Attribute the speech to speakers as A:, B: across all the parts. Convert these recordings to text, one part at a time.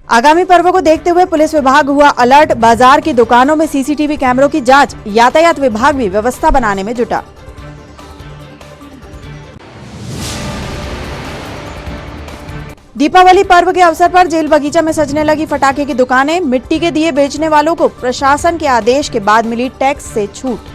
A: आगामी पर्वों को देखते हुए पुलिस विभाग हुआ अलर्ट। बाजार की दुकानों में सीसीटीवी कैमरों की जांच। यातायात विभाग भी व्यवस्था बनाने में जुटा। दीपावली पर्व के अवसर पर जेल बगीचा में सजने लगी पटाखे की दुकानें। मिट्टी के दिए बेचने वालों को प्रशासन के आदेश के बाद मिली टैक्स से छूट।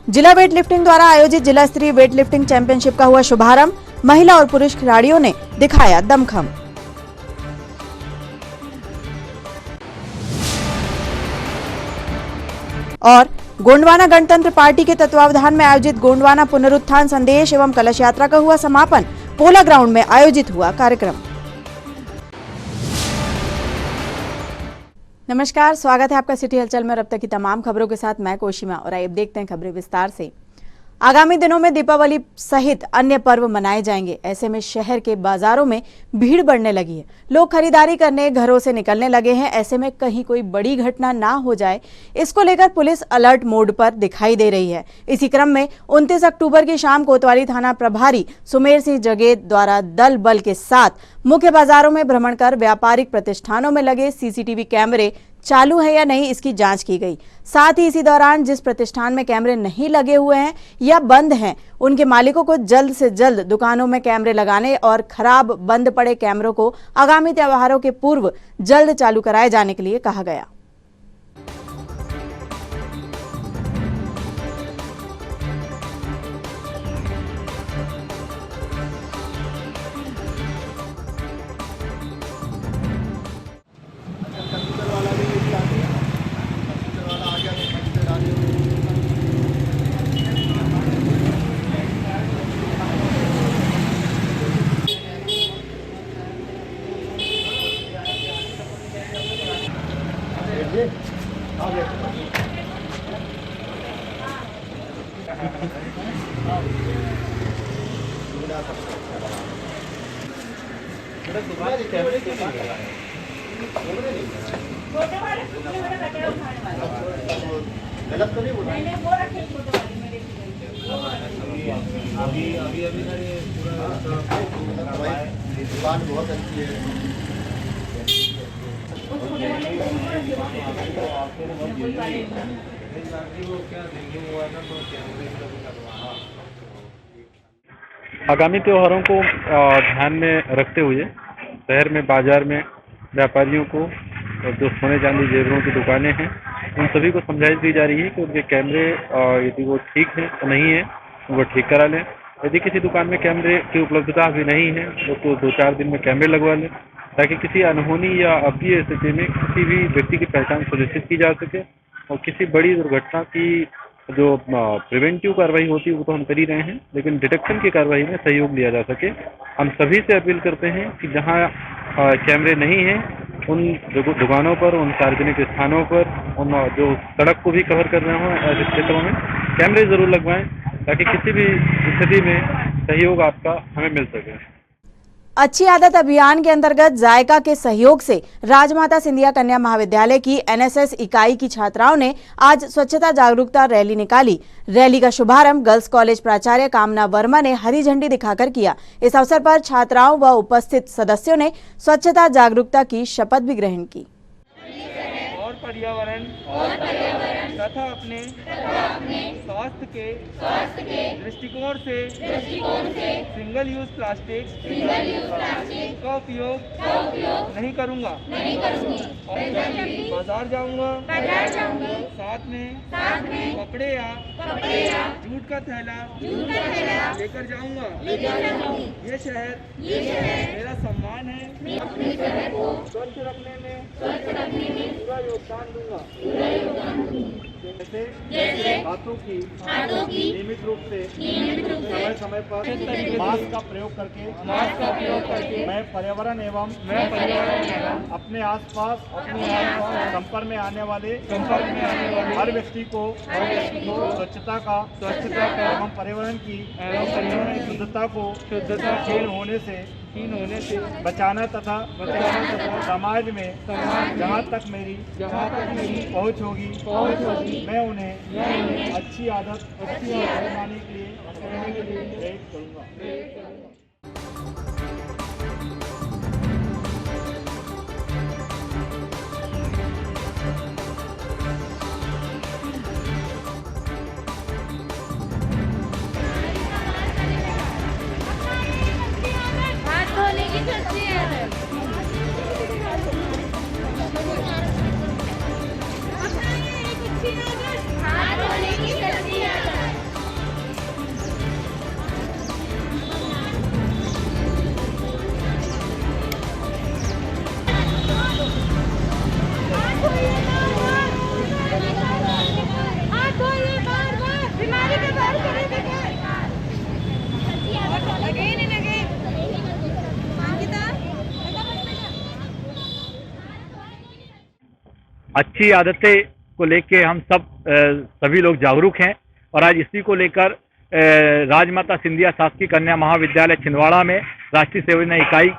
A: जिला वेट लिफ्टिंग द्वारा आयोजित जिला स्तरीय वेट लिफ्टिंग चैंपियनशिप का हुआ शुभारंभ। महिला और पुरुष खिलाड़ियों ने दिखाया दमखम। और गोंडवाना गणतंत्र पार्टी के तत्वावधान में आयोजित गोंडवाना पुनरुत्थान संदेश एवं कलश यात्रा का हुआ समापन। पोला ग्राउंड में आयोजित हुआ कार्यक्रम। नमस्कार, स्वागत है आपका सिटी हलचल में। अब तक की तमाम खबरों के साथ मैं कोशिमा और आइए देखते हैं खबरें विस्तार से। आगामी दिनों में दीपावली सहित अन्य पर्व मनाए जाएंगे। ऐसे में शहर के बाजारों में भीड़ बढ़ने लगी है। लोग खरीदारी करने घरों से निकलने लगे हैं। ऐसे में कहीं कोई बड़ी घटना ना हो जाए, इसको लेकर पुलिस अलर्ट मोड पर दिखाई दे रही है। इसी क्रम में 29 अक्टूबर की शाम कोतवाली थाना प्रभारी सुमेर सिंह जगेद द्वारा दल बल के साथ मुख्य बाजारों में भ्रमण कर व्यापारिक प्रतिष्ठानों में लगे सीसीटीवी कैमरे चालू है या नहीं इसकी जांच की गई। साथ ही इसी दौरान जिस प्रतिष्ठान में कैमरे नहीं लगे हुए हैं या बंद हैं, उनके मालिकों को जल्द से जल्द दुकानों में कैमरे लगाने और खराब बंद पड़े कैमरों को आगामी त्योहारों के पूर्व जल्द चालू कराए जाने के लिए कहा गया।
B: गलत तो नहीं बोला। अभी ना ये पूरा दुकान बहुत अच्छी है।
C: आगामी त्योहारों को ध्यान में रखते हुए शहर में बाजार में व्यापारियों को और जो सोने चांदी जेवरों की दुकानें हैं उन सभी को समझाइश दी जा रही है कि उनके कैमरे यदि वो ठीक है तो नहीं है वो ठीक करा लें। यदि किसी दुकान में कैमरे की उपलब्धता भी नहीं है तो 2-4 दिन में कैमरे लगवा लें, ताकि किसी अनहोनी या अप्रिय स्थिति में किसी भी व्यक्ति की पहचान सुनिश्चित की जा सके और किसी बड़ी दुर्घटना की जो प्रिवेंटिव कार्रवाई होती है वो तो हम कर ही रहे हैं, लेकिन डिटेक्शन की कार्रवाई में सहयोग लिया जा सके। हम सभी से अपील करते हैं कि जहां कैमरे नहीं हैं उन दुकानों पर, उन सार्वजनिक स्थानों पर, उन जो सड़क को भी कवर कर रहे हों ऐसे क्षेत्रों में कैमरे जरूर लगवाएं, ताकि किसी भी स्थिति में सहयोग आपका हमें मिल सके।
A: अच्छी आदत अभियान के अंतर्गत जायका के सहयोग से राजमाता सिंधिया कन्या महाविद्यालय की एनएसएस इकाई की छात्राओं ने आज स्वच्छता जागरूकता रैली निकाली। रैली का शुभारंभ गर्ल्स कॉलेज प्राचार्य कामना वर्मा ने हरी झंडी दिखाकर किया। इस अवसर पर छात्राओं व उपस्थित सदस्यों ने स्वच्छता जागरूकता की शपथ भी ग्रहण की।
D: पर्यावरण तथा अपने स्वास्थ्य के दृष्टिकोण से सिंगल यूज प्लास्टिक का उपयोग नहीं करूंगा और बाजार जाऊंगा साथ में कपड़े या जूट का थैला लेकर जाऊंगा। ये शहर मेरा सम्मान है। स्वच्छ रखने में पूरा योगदान दूंगा। जैसे हाथों की नियमित रूप से समय पर मास्क का प्रयोग करके मैं पर्यावरण एवं अपने आसपास संपर्क में आने वाले हर व्यक्ति को स्वच्छता का एवं पर्यावरण की शुद्धता को क्षीण होने से बचाना तथा समाज में जहाँ तक मेरी पहुँच होगी मैं उन्हें अच्छी आदत बनाने के लिए प्रेरित करूँगा।
E: अच्छी आदतें को लेके हम सभी लोग जागरूक हैं और आज इसी को लेकर राजमाता सिंधिया शासकीय कन्या महाविद्यालय छिंदवाड़ा में राष्ट्रीय सेवा योजना इकाई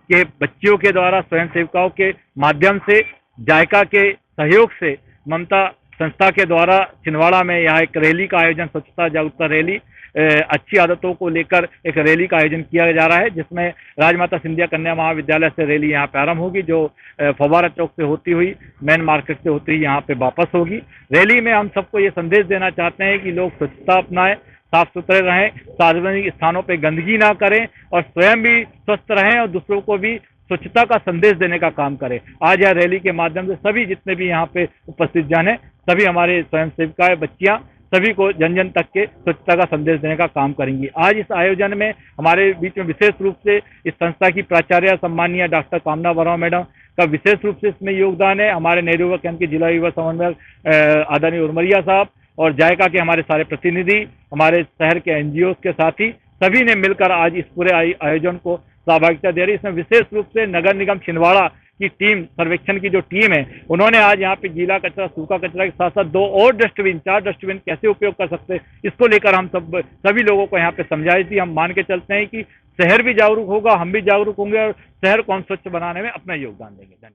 E: के बच्चियों के द्वारा स्वयं सेविकाओं के माध्यम से जायका के सहयोग से ममता संस्था के द्वारा छिंदवाड़ा में यहाँ एक रैली का आयोजन, स्वच्छता जागरूकता रैली, अच्छी आदतों को लेकर एक रैली का आयोजन किया जा रहा है, जिसमें राजमाता सिंधिया कन्या महाविद्यालय से रैली यहाँ पे आरंभ होगी, जो फव्वारा चौक से होती हुई मेन मार्केट से होती हुई यहाँ पे वापस होगी। रैली में हम सबको ये संदेश देना चाहते हैं कि लोग स्वच्छता अपनाएं, साफ सुथरे रहें, सार्वजनिक स्थानों पे गंदगी ना करें और स्वयं भी स्वस्थ रहें और दूसरों को भी स्वच्छता का संदेश देने का काम करें। आज यह रैली के माध्यम से सभी जितने भी यहाँ पे उपस्थित जन हैं, सभी हमारे स्वयं सेविकाएं, बच्चियां, सभी को जन जन तक के स्वच्छता का संदेश देने का काम करेंगी। आज इस आयोजन में हमारे बीच में विशेष रूप से इस संस्था की प्राचार्य सम्मानीय डॉक्टर कामना वर्मा मैडम का विशेष रूप से इसमें योगदान है। हमारे नेहरू युवा कैंप के जिला युवा समन्वयक आदरणीय उर्मरिया साहब और जायका के हमारे सारे प्रतिनिधि, हमारे शहर के एनजीओ के साथी सभी ने मिलकर आज इस पूरे आयोजन को सहभागिता दे रही है। इसमें विशेष रूप से नगर निगम छिंदवाड़ा की टीम, सर्वेक्षण की जो टीम है, उन्होंने आज यहाँ पे गीला कचरा, सूखा कचरा के साथ साथ 2 और डस्टबिन, 4 डस्टबिन कैसे उपयोग कर सकते हैं, इसको लेकर हम सभी लोगों को यहाँ पे समझाई थी। हम मान के चलते हैं कि शहर भी जागरूक होगा, हम भी जागरूक होंगे और शहर को हम स्वच्छ बनाने में अपना योगदान देंगे।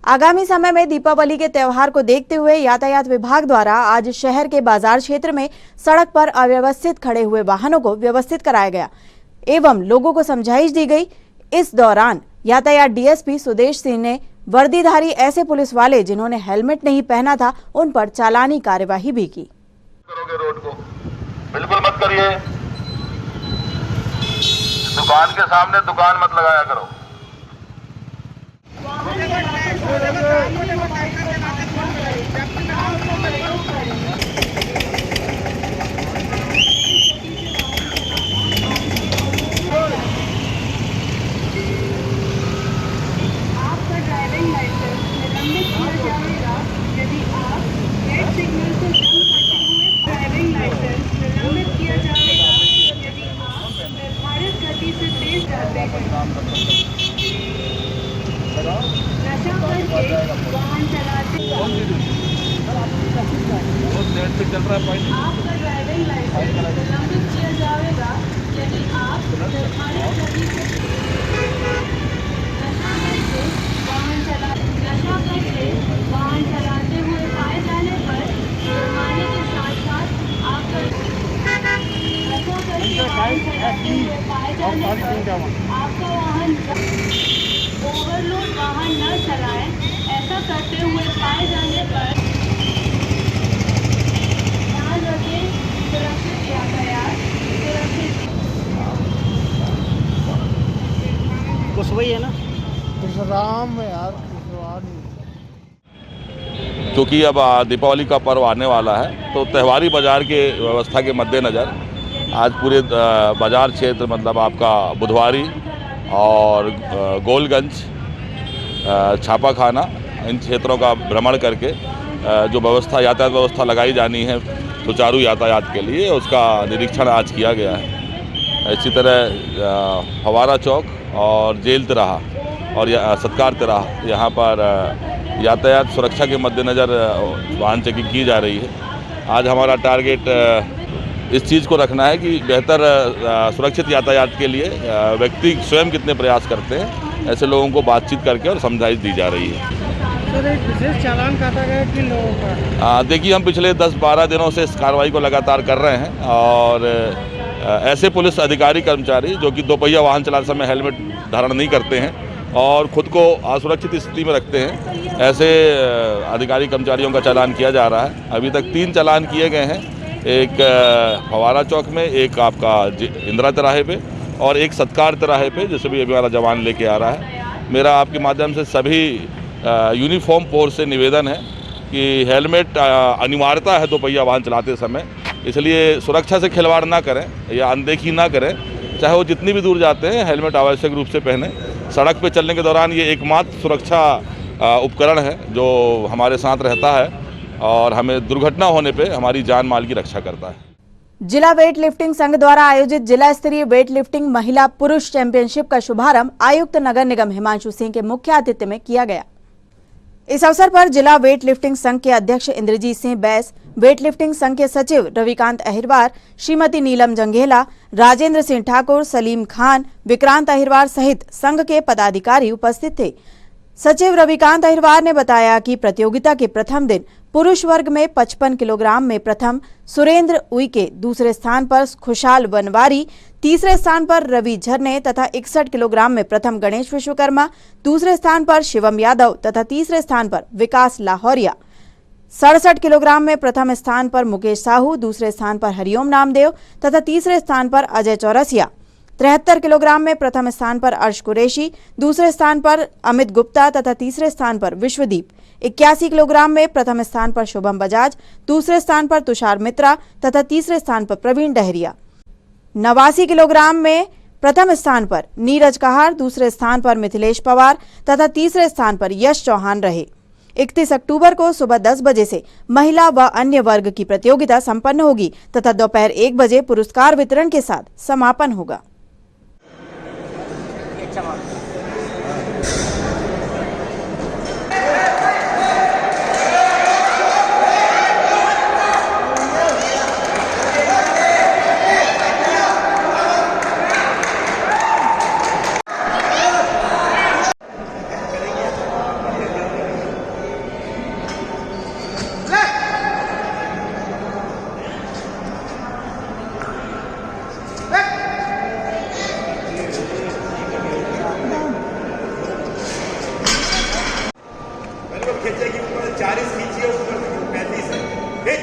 A: आगामी समय में दीपावली के त्योहार को देखते हुए यातायात विभाग द्वारा आज शहर के बाजार क्षेत्र में सड़क पर अव्यवस्थित खड़े हुए वाहनों को व्यवस्थित कराया गया एवं लोगों को समझाइश दी गई। इस दौरान यातायात डीएसपी सुदेश सिंह ने वर्दीधारी ऐसे पुलिस वाले जिन्होंने हेलमेट नहीं पहना था, उन पर चालानी कार्यवाही भी की।
F: करोगे रोड को बिल्कुल मत करिए। दुकान के सामने दुकान मत लगाया करो। चल रहा है आपका ड्राइविंग लाइसेंस निलंबित किया जाएगा यदि आप निर्धारित गति से नशा करके वाहन चलाते हुए पाए जाने पर जुर्माने के साथ साथ आपका नशा करके वाहन चलाते हुए पाए जाने पर आपका वाहन ओवरलोड वाहन न चलाएं। ऐसा करते हुए पाए जाने पर
B: कुछ वही है ना, राम यार।
F: क्योंकि अब दीपावली का पर्व आने वाला है, तो त्योहारी बाजार के व्यवस्था के मद्देनज़र आज पूरे बाजार क्षेत्र, मतलब आपका बुधवारी और गोलगंज, छापा खाना, इन क्षेत्रों का भ्रमण करके जो व्यवस्था, यातायात व्यवस्था लगाई जानी है सुचारू यातायात के लिए, उसका निरीक्षण आज किया गया है। इसी तरह फव्वारा चौक और जेल तिराहा और सत्कार तिराहा, यहाँ पर यातायात सुरक्षा के मद्देनज़र वाहन चेकिंग की जा रही है। आज हमारा टारगेट इस चीज़ को रखना है कि बेहतर सुरक्षित यातायात के लिए व्यक्ति स्वयं कितने प्रयास करते हैं, ऐसे लोगों को बातचीत करके और समझाइश दी जा रही है।
B: सर, एक विशेष चालान काटा गया किन लोगों का?
F: देखिए, हम पिछले 10-12 दिनों से इस कार्रवाई को लगातार कर रहे हैं और ऐसे पुलिस अधिकारी कर्मचारी जो कि दोपहिया वाहन चलाते समय हेलमेट धारण नहीं करते हैं और खुद को असुरक्षित स्थिति में रखते हैं, ऐसे अधिकारी कर्मचारियों का चालान किया जा रहा है। अभी तक 3 चालान किए गए हैं, एक फव्वारा चौक में, एक आपका इंदिरा तिराहे पे और एक सत्कार तिराहे पे, जिसे भी अभी हमारा जवान लेके आ रहा है। मेरा आपके माध्यम से सभी यूनिफॉर्म फोर्स से निवेदन है कि हेलमेट अनिवार्यता है दोपहिया वाहन चलाते समय, इसलिए सुरक्षा से खिलवाड़ ना करें या अनदेखी ना करें। चाहे वो जितनी भी दूर जाते हैं, हेलमेट आवश्यक रूप से पहने। सड़क पे चलने के दौरान ये एकमात्र सुरक्षा उपकरण है जो हमारे साथ रहता है और हमें दुर्घटना होने पे हमारी जान माल की रक्षा करता है।
A: जिला वेट लिफ्टिंग संघ द्वारा आयोजित जिला स्तरीय वेट लिफ्टिंग महिला पुरुष चैंपियनशिप का शुभारंभ आयुक्त नगर निगम हिमांशु सिंह के मुख्य आतिथ्य में किया गया। इस अवसर पर जिला वेट लिफ्टिंग संघ के अध्यक्ष इंद्रजीत सिंह बैस, वेट लिफ्टिंग संघ के सचिव रविकांत अहिरवार, श्रीमती नीलम जंघेला, राजेंद्र सिंह ठाकुर, सलीम खान, विक्रांत अहिरवार सहित संघ के पदाधिकारी उपस्थित थे। सचिव रविकांत अहिरवार ने बताया कि प्रतियोगिता के प्रथम दिन पुरुष वर्ग में 55 किलोग्राम में प्रथम सुरेंद्र उइके, दूसरे स्थान पर खुशहाल वनवारी, तीसरे स्थान पर रवि झरने तथा 61 किलोग्राम में प्रथम गणेश विश्वकर्मा, दूसरे स्थान पर शिवम यादव तथा तीसरे स्थान पर विकास लाहौरिया, 67 किलोग्राम में प्रथम स्थान पर मुकेश साहू, दूसरे स्थान पर हरिओम नामदेव तथा तीसरे स्थान पर अजय चौरसिया, 73 किलोग्राम में प्रथम स्थान पर अर्श कुरैशी, दूसरे स्थान पर अमित गुप्ता तथा तीसरे स्थान पर विश्वदीप, 81 किलोग्राम में प्रथम स्थान पर शुभम बजाज, दूसरे स्थान पर तुषार मित्रा तथा तीसरे स्थान पर प्रवीण डहरिया, 89 किलोग्राम में प्रथम स्थान पर नीरज कहार, दूसरे स्थान पर मिथिलेश पवार तथा तीसरे स्थान पर यश चौहान रहे। 31 अक्टूबर को सुबह 10 बजे से महिला व अन्य वर्ग की प्रतियोगिता संपन्न होगी तथा दोपहर 1 बजे पुरस्कार वितरण के साथ समापन होगा।
G: खींचेगी ऊपर 40 खींचिए, ऊपर 35 है। ठीक,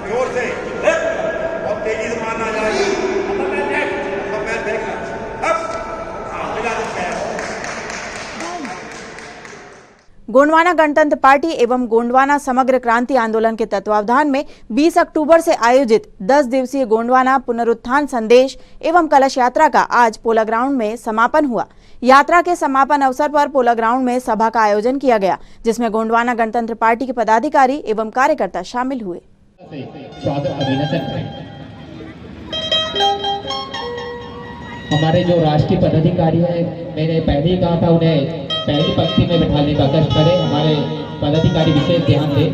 G: जोर से बहुत तेजी से मारना जाएगा। पैर फेंकना,
A: गोंडवाना गणतंत्र पार्टी एवं गोंडवाना समग्र क्रांति आंदोलन के तत्वावधान में 20 अक्टूबर से आयोजित 10 दिवसीय गोंडवाना पुनरुत्थान संदेश एवं कलश यात्रा का आज पोला ग्राउंड में समापन हुआ। यात्रा के समापन अवसर पर पोला ग्राउंड में सभा का आयोजन किया गया, जिसमें गोंडवाना गणतंत्र पार्टी के पदाधिकारी एवं कार्यकर्ता शामिल हुए।
H: हमारे जो राष्ट्रीय पदाधिकारी हैं, मैंने पहले ही कहा था उन्हें पहली पंक्ति में बैठाने का कष्ट करें। हमारे पदाधिकारी विशेष ध्यान दें।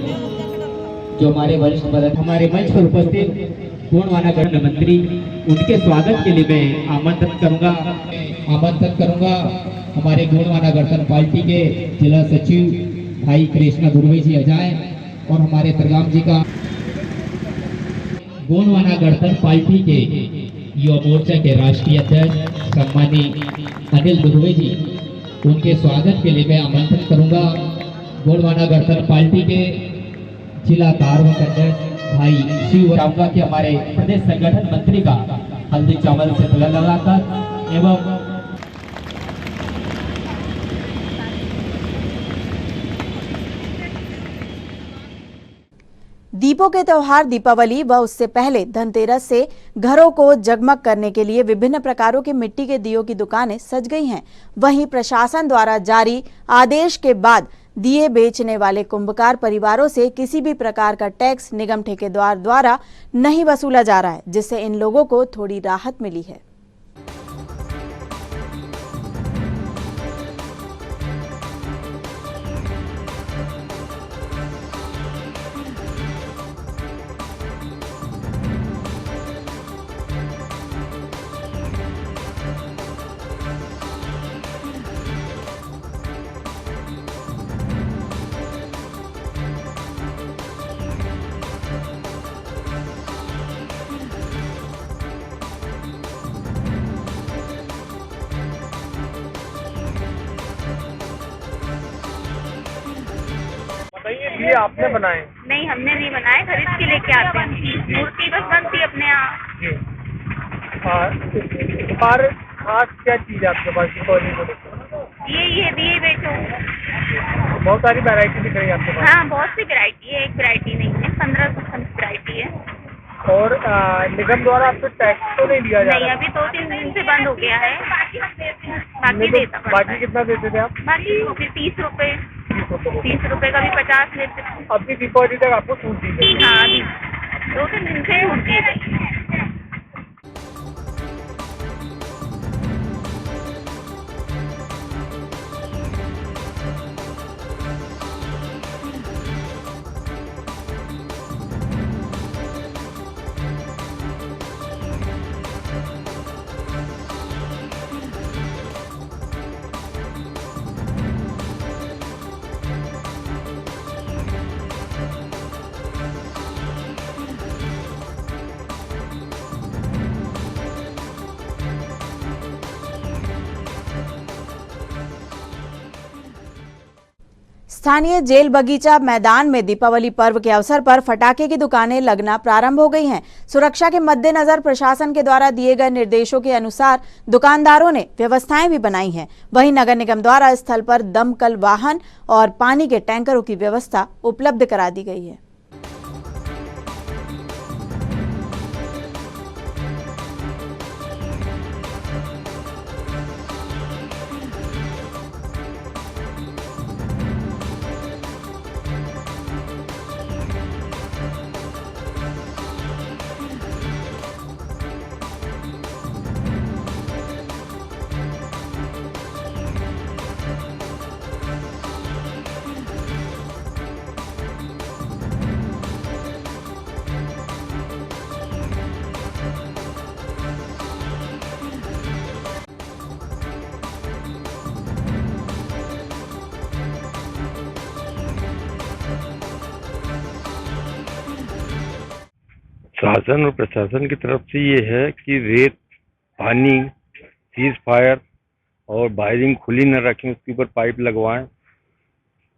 H: जो हमारे वरिष्ठ हमारे मंच पर उपस्थित गोंडवाना गण मंत्री, उनके स्वागत के लिए मैं आमंत्रित करूंगा हमारे गोंडवाना गणतंत्र पार्टी के जिला सचिव भाई कृष्णा दुर्वे जी आ जाए और हमारे तरगाम जी का गोंडवाना गणतंत्र पार्टी के युवा मोर्चा के राष्ट्रीय अध्यक्ष सम्मानित अनिल दुर्वे जी, उनके स्वागत के लिए मैं आमंत्रित करूंगा गोंडवाना गणतंत्र पार्टी के जिला कार्य अध्यक्ष भाई शिव रामगा के हमारे प्रदेश संगठन मंत्री का हल्दी चावल से तिलक लगाकर एवं
A: दीपों के त्योहार दीपावली व उससे पहले धनतेरस से घरों को जगमग करने के लिए विभिन्न प्रकारों के मिट्टी के दियों की दुकानें सज गई हैं। वहीं प्रशासन द्वारा जारी आदेश के बाद दिए बेचने वाले कुंभकार परिवारों से किसी भी प्रकार का टैक्स निगम ठेकेदार द्वारा नहीं वसूला जा रहा है, जिससे इन लोगों को थोड़ी राहत मिली है।
C: ये आपने बनाए?
I: नहीं, हमने नहीं बनाए, खरीद के लेके आते हैं। मूर्ति बस बनती है अपने यहाँ।
C: और खास क्या चीज है आपके पास दीपावली को लेकर?
I: ये दिए बेचो।
C: बहुत सारी वैरायटी दिख रही है आपके पास?
I: हाँ, बहुत सी वैरायटी है, एक वैरायटी नहीं है, 15 वैरायटी है।
C: और निगम द्वारा आपको टैक्स तो नहीं दिया जा रहा?
I: नहीं, अभी 2-3 दिन से बंद हो गया है।
C: बाकी कितना देते थे आप?
I: बाकी 30 रुपए, 30 रुपए का भी 50 लेते।
C: अभी दीपावली तक आपको छूट दी गई?
I: हाँ, 2-3 दिन से छूट दी गई।
A: स्थानीय जेल बगीचा मैदान में दीपावली पर्व के अवसर पर पटाखे की दुकानें लगना प्रारंभ हो गई हैं। सुरक्षा के मद्देनजर प्रशासन के द्वारा दिए गए निर्देशों के अनुसार दुकानदारों ने व्यवस्थाएं भी बनाई हैं। वहीं नगर निगम द्वारा स्थल पर दमकल वाहन और पानी के टैंकरों की व्यवस्था उपलब्ध करा दी गई है।
J: शासन और प्रशासन की तरफ से ये है कि रेत, पानी, सीज फायर और वायरिंग खुली न रखें, उसके ऊपर पाइप लगवाएं।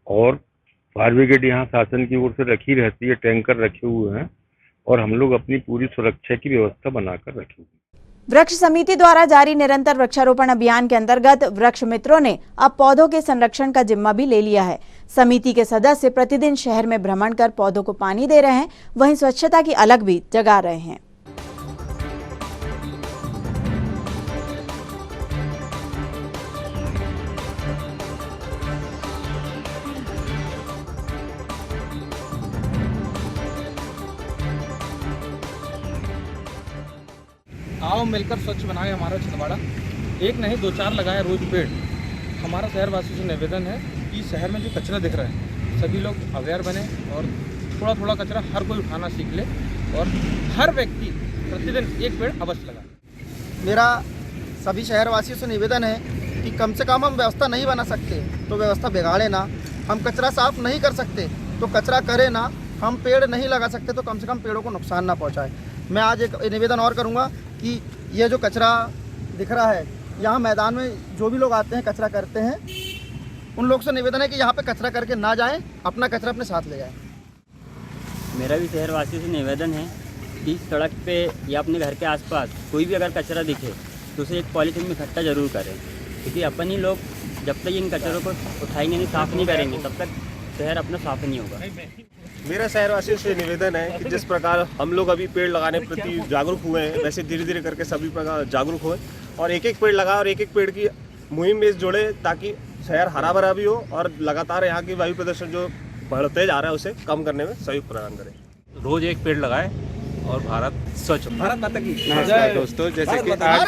J: और फायर ब्रिगेड यहाँ शासन की ओर से रखी रहती है, टैंकर रखे हुए हैं और हम लोग अपनी पूरी सुरक्षा की व्यवस्था बनाकर रखे हुए हैं।
A: वृक्ष समिति द्वारा जारी निरंतर वृक्षारोपण अभियान के अंतर्गत वृक्ष मित्रों ने अब पौधों के संरक्षण का जिम्मा भी ले लिया है। समिति के सदस्य प्रतिदिन शहर में भ्रमण कर पौधों को पानी दे रहे हैं, वहीं स्वच्छता की अलग भी जगा रहे हैं।
K: आओ मिलकर स्वच्छ बनाए हमारा छिंदवाड़ा। एक नहीं 2-4 लगाए रोज पेड़। हमारा शहर वासियों से निवेदन है कि शहर में जो कचरा दिख रहा है सभी लोग अवेयर बने और थोड़ा थोड़ा कचरा हर कोई उठाना सीख ले और हर व्यक्ति प्रतिदिन एक पेड़ अवश्य लगाए।
B: मेरा सभी शहरवासियों से निवेदन है कि कम से कम हम व्यवस्था नहीं बना सकते तो व्यवस्था बिगाड़े ना। हम कचरा साफ नहीं कर सकते तो कचरा करे ना। हम पेड़ नहीं लगा सकते तो कम से कम पेड़ों को नुकसान ना पहुँचाए। मैं आज एक निवेदन और करूँगा कि ये जो कचरा दिख रहा है, यहाँ मैदान में जो भी लोग आते हैं कचरा करते हैं, उन लोग से निवेदन है कि यहाँ पे कचरा करके ना जाएं, अपना कचरा अपने साथ ले जाएं।
L: मेरा भी शहरवासियों से निवेदन है कि सड़क पे या अपने घर के आसपास कोई भी अगर कचरा दिखे तो उसे एक पॉलीथीन में इकट्ठा जरूर करें, क्योंकि अपन ही लोग जब तक इन कचरों को उठाएंगे नहीं, साफ़ नहीं करेंगे, तब तक शहर अपना साफ नहीं होगा।
D: मेरा शहरवासियों से निवेदन है कि जिस प्रकार हम लोग अभी पेड़ लगाने के प्रति जागरूक हुए हैं, वैसे धीरे धीरे करके सभी प्रकार जागरूक हुए और एक एक पेड़ लगाए और एक एक पेड़ की मुहिम में जोड़े, ताकि शहर हरा भरा भी हो और लगातार यहाँ की वायु प्रदूषण जो बढ़ते जा रहा है उसे कम करने में सहयोग प्रदान करें।
K: रोज एक पेड़ लगाए और भारत स्वच्छ। भारत माता की
C: नमस्कार दोस्तों, जैसे कि आज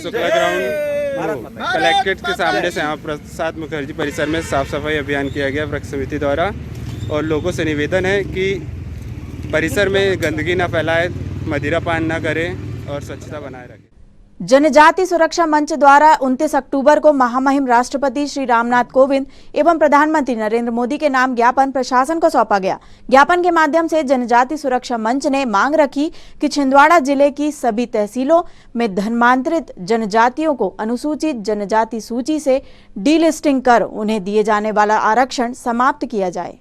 C: शुक्ला ग्राउंड कलेक्ट्रेट के सामने श्यामा प्रसाद मुखर्जी परिसर में साफ सफाई अभियान किया गया वृक्ष समिति द्वारा, और लोगों से निवेदन है कि परिसर में गंदगी न फैलाए, मदिरापान न करें और स्वच्छता बनाए रखें।
A: जनजाति सुरक्षा मंच द्वारा 29 अक्टूबर को महामहिम राष्ट्रपति श्री रामनाथ कोविंद एवं प्रधानमंत्री नरेंद्र मोदी के नाम ज्ञापन प्रशासन को सौंपा गया। ज्ञापन के माध्यम से जनजाति सुरक्षा मंच ने मांग रखी कि छिंदवाड़ा जिले की सभी तहसीलों में धर्मांतरित जनजातियों को अनुसूचित जनजाति सूची से डीलिस्टिंग कर उन्हें दिए जाने वाला आरक्षण समाप्त किया जाए।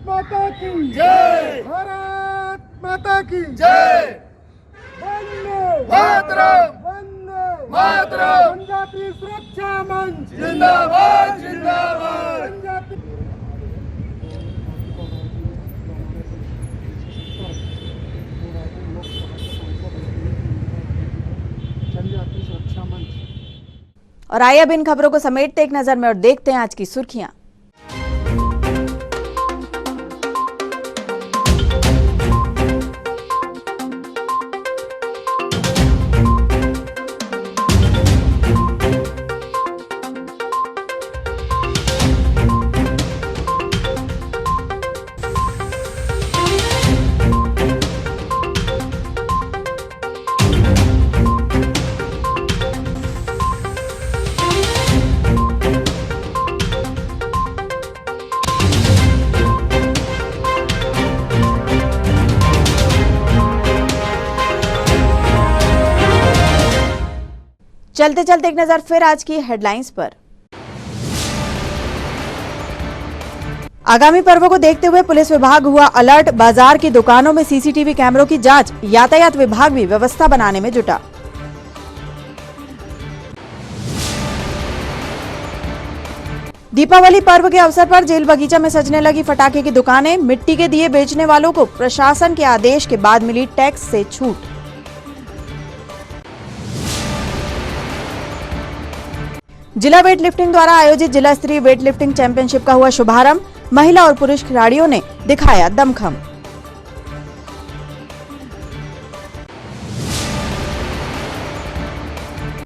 B: माता की जय, भारत माता की जय, वंदे मातरम, वंदे मातरम, जनजाति सुरक्षा मंच जिंदाबाद, जिंदाबाद। जनजाति सुरक्षा मंच।
A: और आइए अब इन खबरों को समेटते एक नजर में और देखते हैं आज की सुर्खियां। चलते चलते एक नजर फिर आज की हेडलाइंस पर। आगामी पर्वों को देखते हुए पुलिस विभाग हुआ अलर्ट। बाजार की दुकानों में सीसीटीवी कैमरों की जांच। यातायात विभाग भी व्यवस्था बनाने में जुटा। दीपावली पर्व के अवसर पर जेल बगीचा में सजने लगी पटाखे की दुकानें। मिट्टी के दिए बेचने वालों को प्रशासन के आदेश के बाद मिली टैक्स से छूट। जिला वेट लिफ्टिंग द्वारा आयोजित जिला स्तरीय वेट लिफ्टिंग चैंपियनशिप का हुआ शुभारंभ। महिला और पुरुष खिलाड़ियों ने दिखाया दमखम।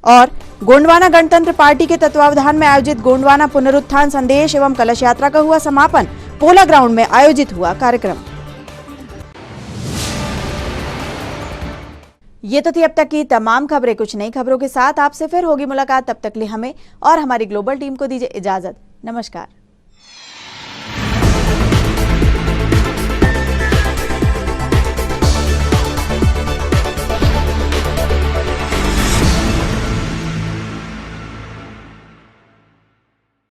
A: और गोंडवाना गणतंत्र पार्टी के तत्वावधान में आयोजित गोंडवाना पुनरुत्थान संदेश एवं कलश यात्रा का हुआ समापन। पोला ग्राउंड में आयोजित हुआ कार्यक्रम। ये तो थी अब तक की तमाम खबरें। कुछ नई खबरों के साथ आपसे फिर होगी मुलाकात। तब तक लिए हमें और हमारी ग्लोबल टीम को दीजिए इजाजत। नमस्कार।